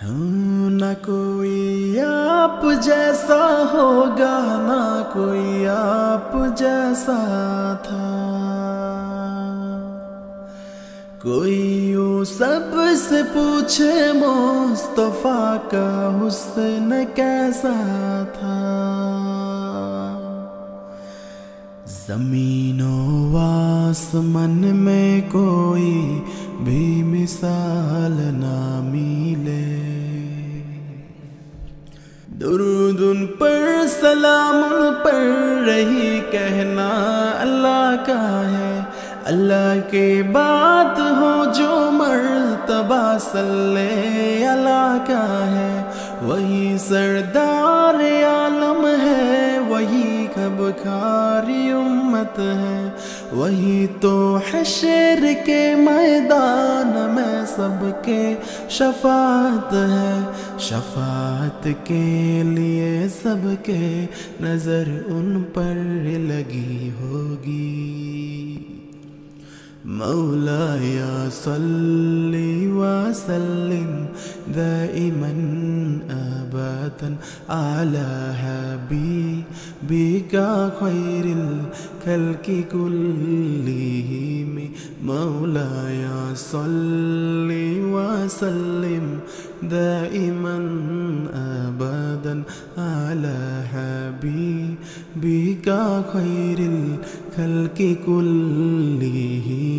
نہ کوئی آپ جیسا ہوگا، نہ کوئی آپ جیسا تھا، کوئی یوں سب سے پوچھے مصطفیٰ کا حسن کیسا تھا۔ زمین و آسمان میں کوئی بھی مثال نہ ملے، درود ان پر سلام ان پر رہی کہنا اللہ کا ہے، اللہ کے بعد ہو جو مرتبہ صلی اللہ کا ہے، وہی سردار عالم ہے، وہی کب کھاری امت ہے، وہی تو حشر کے میدان میں سب کے شفاعت ہے، شفاعت کے لیے سب کے نظر ان پر لگی ہوگی۔ مولایا صلی وسلم دائما ابدا على حبیبک خیر الخلق کلہم۔ مولایا صلی وسلم دائما ابدا على حبیبک خیر الخلق کلہم۔